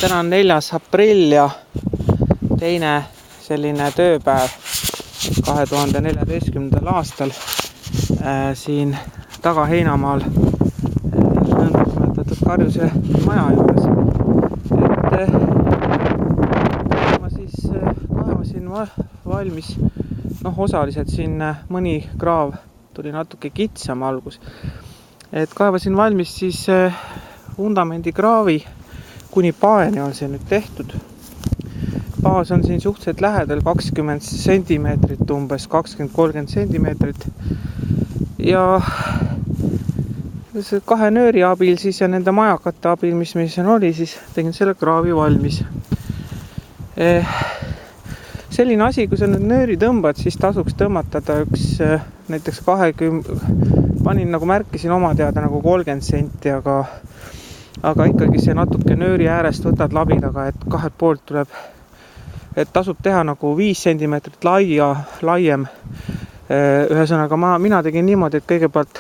Täna on 4. aprill ja teine selline tööpäev 2014. aastal siin taga Heinamaal nõndanimetatud Karjuse maja juures. Ma siis kaevasin valmis, osaliselt siin mõni kraav tuli natuke kitsam algus. Kaevasin valmis siis vundamendi kraavi, kuni paeni on see nüüd tehtud. Baas on siin suhteliselt lähedal 20 sentimeetrit, umbes 20-30 sentimeetrit. Ja kahe nööri abil siis ja nende majakate abil, mis meil siin oli, siis tegin selle kraavi valmis. Selline asi, kui sa nüüd nööri tõmbad, siis tasuks tõmmatada üks näiteks 20, panin nagu märkisin oma teada nagu 30 senti, aga ikkagi see natuke nööri äärest võtad labidaga, et kahelt poolt tuleb, et tasub teha nagu 5 sentimeetrit laiem. Ühesõnaga mina tegin niimoodi, et kõigepealt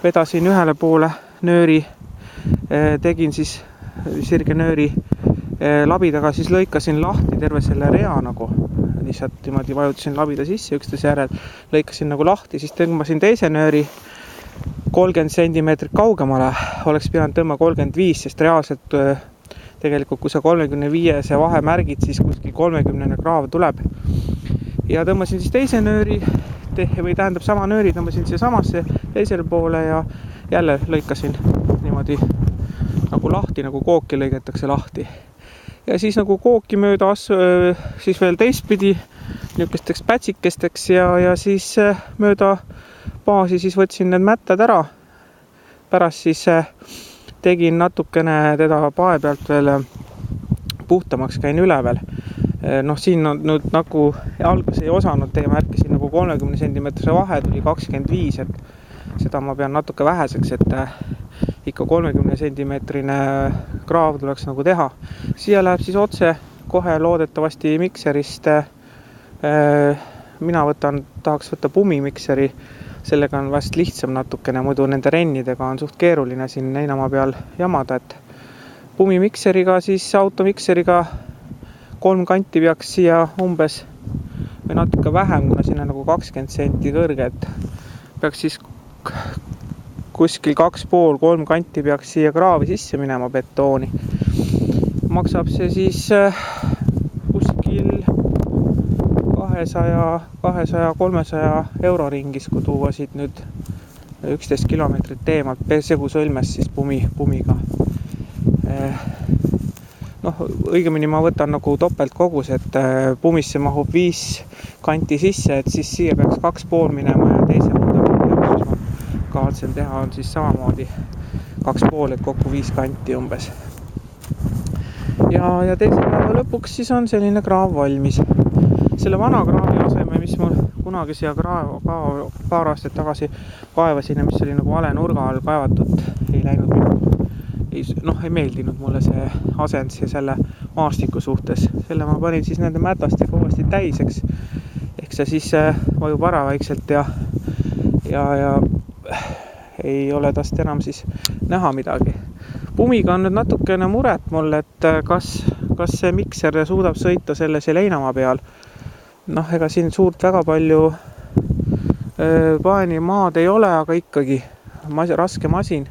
vedasin ühele poole nööri, tegin siis sirge nööri labidaga, siis lõikasin lahti terve selle rea nagu, lihtsalt niimoodi vajutasin labida sisse üksteise järel, lõikasin nagu lahti, siis tõmbasin teise nööri 30 sentimeetrit kaugemale, oleks pidanud tõmba 35, sest reaalselt tegelikult kui sa 35 see vahe märgid, siis kuskil 30 kraav tuleb. Ja tõmbasin siis teise nööri, või tähendab sama nööri, tõmbasin siia samasse teisele poole ja jälle lõikasin niimoodi nagu lahti, nagu kooki lõigetakse lahti. Ja siis nagu kooki mööda siis veel teistpidi niisugusteks pätsikesteks ja siis mööda baasi siis võtsin need mättad ära. Pärast siis tegin natukene teda pae pealt veel puhtamaks, käin ülevel. Siin on nüüd nagu algus ei osanud teie märkisin nagu 30 sentimeetrise vahe tuli 25, et seda ma pean natuke väheseks, et ikka 30 sentimeetrine kraav tuleks nagu teha. Siia läheb siis otse kohe loodetavasti mikserist. Mina tahaks võtta pumimikseri, sellega on vast lihtsam natukene, muidu nende rennidega on suht keeruline siin Heinamaa peal jamada, et pumimikseriga, siis automikseriga 3 kanti peaks siia umbes või natuke vähem, kuna siin on nagu 20 senti kõrge, et peaks siis kuskil 2,5-3 kanti peaks siia kraavi sisse minema betooni. Maksab see siis kuskil 200-300 euro ringis, kui tuua siit nüüd 11 kilomeetrit teemalt segu sõlmes siis pumiga. Õigemini ma võtan nagu topeltkogus, et pumisse mahub 5 kanti sisse, et siis siia peaks 2,5 minema ja teise vundamendi jaoks ma kavatsen teha on siis samamoodi 2,5, et kokku 5 kanti umbes. Ja teise päeva lõpuks siis on selline kraav valmis. Selle vana kraavi aseme, mis mul kunagi siia paar aastat tagasi kaevasin ja mis oli nagu vale nurga all kaevatud, ei läinud minu. Ei meeldinud mulle see asend ja selle maastiku suhtes. Selle ma panin siis nende mätastega uuesti täiseks. Ehk see siis vajub ära vaikselt ja ei ole tast enam siis näha midagi. Pumiga on nüüd natukene muret mulle, et kas see mikser suudab sõita selle Heinamaa peal. Ega siin suurt väga palju paeni maad ei ole, aga ikkagi raske masin.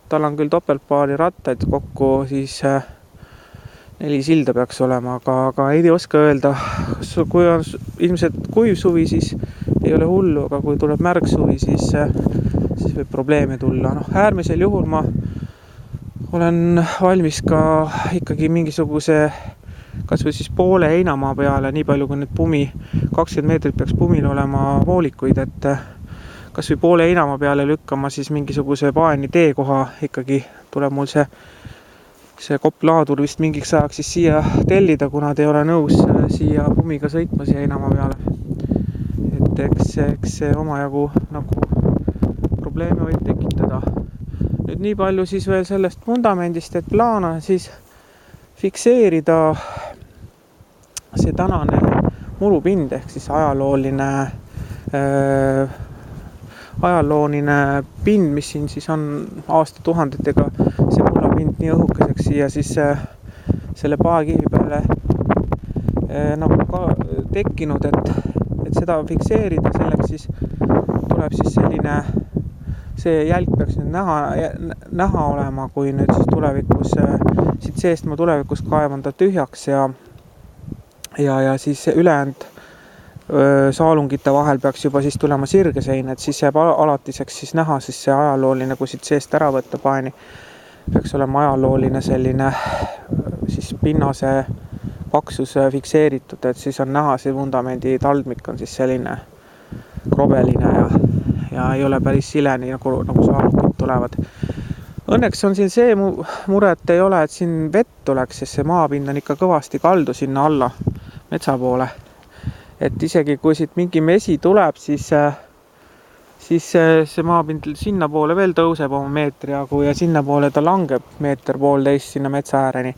Tal on küll topeltpaari rattaid kokku, siis 4 silda peaks olema, aga ei oska öelda. Kui on ilmselt kuiv suvi, siis ei ole hullu, aga kui tuleb märg suvi, siis võib probleeme tulla. Äärmisel juhul ma olen valmis ka ikkagi mingisuguse, kas või siis poole Heinamaa peale, nii palju kui nüüd pumi, 20 meetrit peaks pumil olema voolikuid, et kas või poole Heinamaa peale lükkama siis mingisuguse paeni teekoha, ikkagi tuleb mul see kopplaadur vist mingiks ajaks siis siia tellida, kuna te ei ole nõus siia pumiga sõitma siia Heinamaa peale. Et eks see omajagu nagu probleeme võib tekitada. Nüüd nii palju siis veel sellest vundamendist, et plaan on siis fikseerida see tänane murupind ehk siis ajalooline pind, mis siin siis on aastatuhandetega see mullapind nii õhukeseks siia siis selle paekivi peale nagu ka tekkinud, et seda fikseerida, selleks siis tuleb siis selline, see jälg peaks nüüd näha olema, kui nüüd siis tulevikus, siit seest ma tulevikus kaevan ta tühjaks ja siis ülejäänud saalungite vahel peaks juba siis tulema sirgesein, et siis jääb alatiseks siis näha siis see ajalooline, kui siit seest ära võtta paeni, peaks olema ajalooline selline siis pinnase paksus fikseeritud, et siis on näha, see vundamendi taldmik on siis selline krobeline ja ei ole päris sileni nagu saalungid tulevad. Õnneks on siin see mure, et ei ole, et siin vett tuleks, sest see maapind on ikka kõvasti kaldu sinna alla metsa poole. Et isegi kui siit mingi mesi tuleb, siis see maapind sinna poole veel tõuseb oma meetri jagu ja sinna poole ta langeb 1,5 sinna metsa ääreni.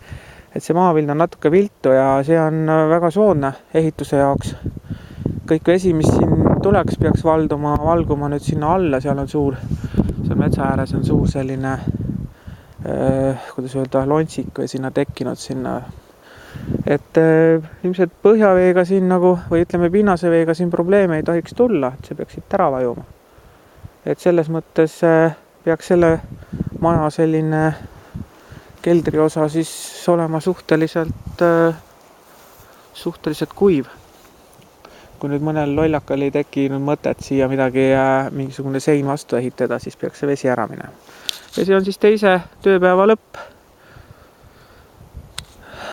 Et see maapind on natuke viltu ja see on väga soodne ehituse jaoks. Kõik vesi, mis siin tuleks, peaks valguma nüüd sinna alla, seal metsa ääres on suur selline, kuidas öelda, lontsik või sinna tekkinud sinna. Et ilmselt põhjaveega siin nagu, või ütleme pinnaseveega siin probleeme ei tohiks tulla, et see peaks siit ära vajuma. Et selles mõttes peaks selle maja selline keldriosa siis olema suhteliselt kuiv. Kui nüüd mõnel lollakal ei tekkinud mõtet siia mingisugune sein vastu ehitada, siis peaks see vesi ära minema. Ja see on siis teise tööpäeva lõpp.